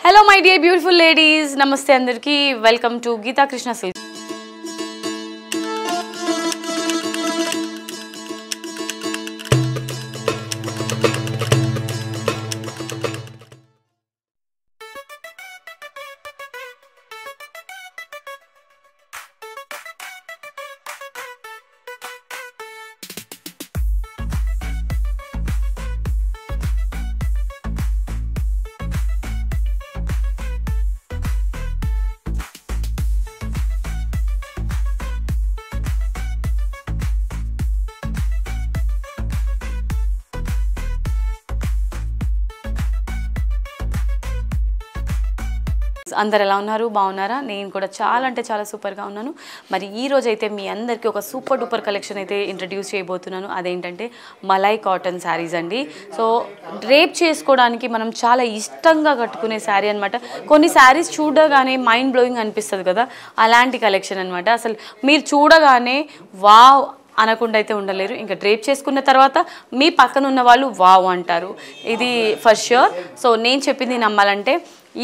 Hello my dear beautiful ladies, namaste andarki, welcome to Geeta Krishna Silks. అందరూ ఎలా ఉన్నారు బాగున్నారా నేను కూడా చాలా అంటే చాలా సూపర్ గా ఉన్నాను మరి ఈ రోజు అయితే మీ అందరికి ఒక సూపర్ డూపర్ కలెక్షన్ అయితే ఇంట్రడ్యూస్ చేయబోతున్నాను అదేంటంటే మలై కాటన్ సారీస్ అండి సో డ్రేప్ చేసుకోవడానికి మనం చాలా ఇష్టంగా కట్టుకునే సారీ అన్నమాట కొన్ని సారీస్ చూడగానే మైండ్ బ్లోయింగ్ అనిపిస్తుంది కదా అలాంటి కలెక్షన్ అన్నమాట అసలు మీరు చూడగానే వావ్ అనకుండా అయితే ఉండలేరు ఇంకా డ్రేప్ చేసుకున్న తర్వాత మీ పక్కన ఉన్న వాళ్ళు వావ్ అంటారు ఇది ఫర్ ష్యూర్ సో నేను చెప్పింది నమ్మాలంటే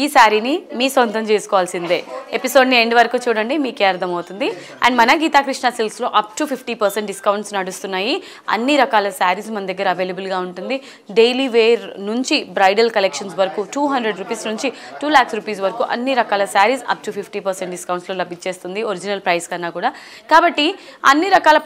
ఈ సారీని మీ సొంతం చేసుకోవాల్సిందే ఎపిసోడ్ని ఎండ్ వరకు చూడండి మీకే అర్థమవుతుంది అండ్ మన గీతా కృష్ణ సిల్క్స్లో అప్ టు 50% డిస్కౌంట్స్ నడుస్తున్నాయి అన్ని రకాల శారీస్ మన దగ్గర అవైలబుల్గా ఉంటుంది డైలీ వేర్ నుంచి బ్రైడల్ కలెక్షన్స్ వరకు 200 రూపీస్ నుంచి 2 lakhs రూపీస్ వరకు అన్ని రకాల శారీస్ అప్ టు 50% డిస్కౌంట్స్లో లభించేస్తుంది ఒరిజినల్ ప్రైస్ కన్నా కూడా కాబట్టి అన్ని రకాల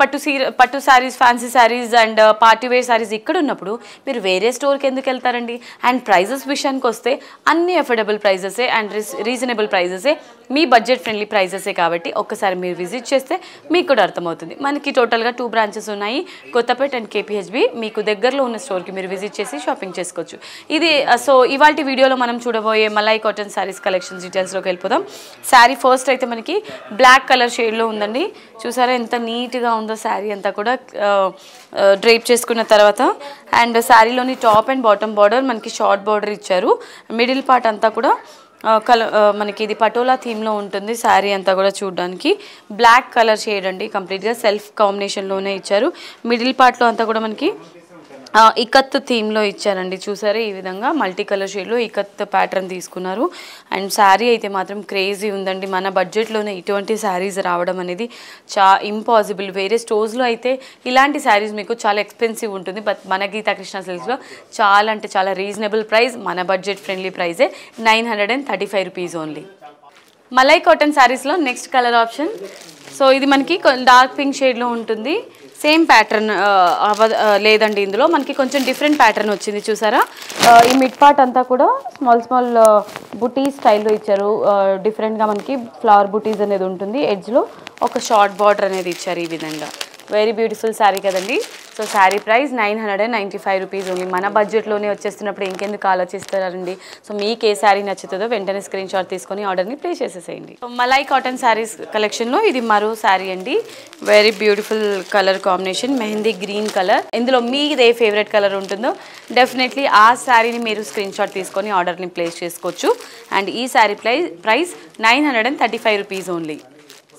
పట్టు saris fancy saris and party wear saris ఇక్కడ ఉన్నప్పుడు మీరు వేరే స్టోర్కి ఎందుకు వెళ్తారండి అండ్ ప్రైజెస్ విషయానికి వస్తే అన్ని అఫోర్డబుల్ ప్రైజెసే అండ్ రీజనబుల్ ప్రైజెసే మీ బడ్జెట్ ఫ్రెండ్లీ ప్రైజెసే కాబట్టి ఒక్కసారి మీరు విజిట్ చేస్తే మీకు కూడా అర్థమవుతుంది మనకి టోటల్గా 2 బ్రాంచెస్ ఉన్నాయి కొత్తపేట అండ్ కేపీహెచ్బి మీకు దగ్గరలో ఉన్న స్టోర్కి మీరు విజిట్ చేసి షాపింగ్ చేసుకోవచ్చు ఇది సో ఇవాళ వీడియోలో మనం చూడబోయే మలై కాటన్ శారీస్ కలెక్షన్స్ డీటెయిల్స్లోకి వెళ్ళిపోదాం శారీ ఫస్ట్ అయితే మనకి బ్లాక్ కలర్ షేడ్లో ఉందండి చూసారా ఎంత నీట్గా ఉందో శారీ అంతా కూడా డ్రేప్ చేసుకున్న తర్వాత అండ్ శారీలోని టాప్ అండ్ బాటమ్ బార్డర్ మనకి షార్ట్ బార్డర్ ఇచ్చారు మిడిల్ పార్ట్ అంతా కూడా మనకి ఇది పటోలా థీమ్లో ఉంటుంది శారీ అంతా కూడా చూడడానికి బ్లాక్ కలర్ షేడ్ అండి కంప్లీట్గా సెల్ఫ్ కాంబినేషన్లోనే ఇచ్చారు మిడిల్ పార్ట్లో అంతా కూడా మనకి ఇకత్ థీమ్లో ఇచ్చారండి చూసారా ఈ విధంగా మల్టీ కలర్ షేడ్లో ఇకత్ ప్యాటర్న్ తీసుకున్నారు అండ్ శారీ అయితే మాత్రం క్రేజీ ఉందండి మన బడ్జెట్లోనే ఇటువంటి శారీస్ రావడం అనేది ఇంపాసిబుల్ వేరే స్టోర్స్లో అయితే ఇలాంటి శారీస్ మీకు చాలా ఎక్స్పెన్సివ్ ఉంటుంది బట్ మన గీతా కృష్ణ సిల్క్స్లో చాలా అంటే చాలా రీజనబుల్ ప్రైస్ మన బడ్జెట్ ఫ్రెండ్లీ ప్రైజే 935 రూపీస్ ఓన్లీ మలై కాటన్ శారీస్లో నెక్స్ట్ కలర్ ఆప్షన్ సో ఇది మనకి డార్క్ పింక్ షేడ్లో ఉంటుంది సేమ్ ప్యాటర్న్ లేదండి ఇందులో మనకి కొంచెం డిఫరెంట్ ప్యాటర్న్ వచ్చింది చూసారా ఈ మిడ్ పార్ట్ అంతా కూడా స్మాల్ బుటీస్ స్టైల్లో ఇచ్చారు డిఫరెంట్గా మనకి ఫ్లవర్ బుటీస్ అనేది ఉంటుంది ఎడ్జ్లో ఒక షార్ట్ బార్డర్ అనేది ఇచ్చారు ఈ విధంగా వెరీ బ్యూటిఫుల్ శారీ కదండి so sari price 995 rupees only మన బడ్జెట్లోనే వచ్చేస్తున్నప్పుడు ఇంకెందుకు ఆలోచిస్తారండి సో మీకు ఏ శారీ నచ్చుతుందో వెంటనే స్క్రీన్ షాట్ తీసుకొని ఆర్డర్ని ప్లేస్ చేసేసేయండి సో మలై కాటన్ శారీస్ కలెక్షన్లో ఇది మరో శారీ అండి very beautiful colour combination mehndi green colour ఇందులో మీది ఏ ఫేవరెట్ కలర్ ఉంటుందో డెఫినెట్లీ ఆ శారీని మీరు స్క్రీన్ షాట్ తీసుకొని ఆర్డర్ని ప్లేస్ చేసుకోవచ్చు అండ్ ఈ sari price 935 rupees only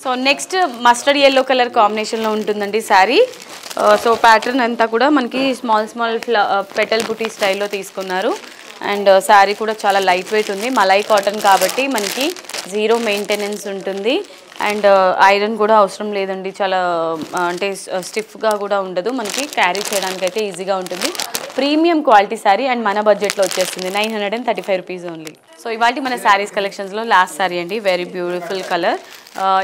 so next mustard yellow colour కాంబినేషన్లో ఉంటుందండి శారీ సో ప్యాటర్న్ అంతా కూడా మనకి స్మాల్ పెటల్ బుటీ స్టైల్లో తీసుకున్నారు అండ్ శారీ కూడా చాలా లైట్ వెయిట్ ఉంది మలై కాటన్ కాబట్టి మనకి జీరో మెయింటెనెన్స్ ఉంటుంది అండ్ ఐరన్ కూడా అవసరం లేదండి చాలా అంటే స్టిఫ్గా కూడా ఉండదు మనకి క్యారీ చేయడానికి అయితే ఈజీగా ఉంటుంది ప్రీమియం క్వాలిటీ శారీ అండ్ మన బడ్జెట్లో వచ్చేస్తుంది 935 రూపీస్ ఓన్లీ సో ఇవాళ మన శారీస్ కలెక్షన్స్లో లాస్ట్ శారీ అండి వెరీ బ్యూటిఫుల్ కలర్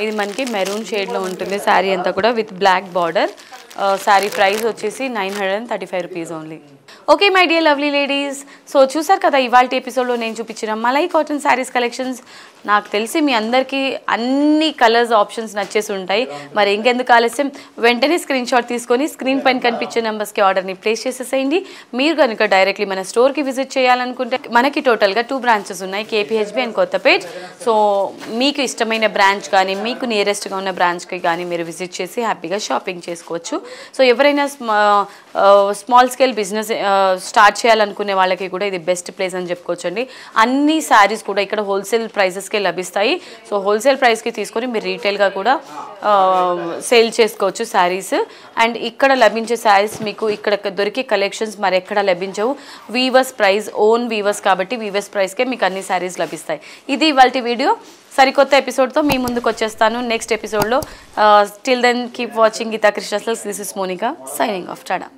ఇది మనకి మెరూన్ షేడ్లో ఉంటుంది శారీ అంతా కూడా with black border sari price వచ్చేసి 935 rupees only okay my dear lovely ladies so చూసారు కదా ఇవాళ ఎపిసోడ్లో నేను చూపించిన మలై కాటన్ శారీస్ కలెక్షన్స్ నాకు తెలిసి మీ అందరికీ అన్ని కలర్స్ ఆప్షన్స్ నచ్చేసి ఉంటాయి మరి ఇంకెందుకు ఆలస్యం వెంటనే స్క్రీన్ షాట్ తీసుకొని స్క్రీన్ పైన కనిపించే నెంబర్స్కి ఆర్డర్ని ప్లేస్ చేసేసేయండి మీరు కనుక డైరెక్ట్లీ మన స్టోర్కి విజిట్ చేయాలనుకుంటే మనకి టోటల్గా 2 బ్రాంచెస్ ఉన్నాయి కేపీహెచ్బి అండ్ కొత్తపేట్ సో మీకు ఇష్టమైన బ్రాంచ్ కానీ మీకు నియరెస్ట్గా ఉన్న బ్రాంచ్కి కానీ మీరు విజిట్ చేసి హ్యాపీగా షాపింగ్ చేసుకోవచ్చు. సో ఎవరైనా స్మాల్ స్కేల్ బిజినెస్ స్టార్ట్ చేయాలనుకునే వాళ్ళకి కూడా ఇది బెస్ట్ ప్లేస్ అని చెప్పుకోవచ్చండి. అన్ని శారీస్ కూడా ఇక్కడ హోల్సేల్ ప్రైసెస్కే లభిస్తాయి. సో హోల్సేల్ ప్రైస్కి తీసుకొని మీరు రీటైల్గా కూడా సేల్ చేసుకోవచ్చు శారీస్. అండ్ ఇక్కడ లభించే శారీస్ మీకు ఇక్కడ దొరికే కలెక్షన్స్ మరి ఎక్కడ లభించవు. వీవర్స్ ప్రైస్, ఓన్ వీవర్స్ కాబట్టి వీవర్స్ ప్రైస్కే మీకు అన్ని శారీస్ లభిస్తాయి. ఇది ఇవాల్టి వీడియో. సరికొత్త ఎపిసోడ్తో మీ ముందుకు వచ్చేస్తాను నెక్స్ట్ ఎపిసోడ్లో. Till then keep watching Geetha Krishna Silks. This is Monica signing off. Tada.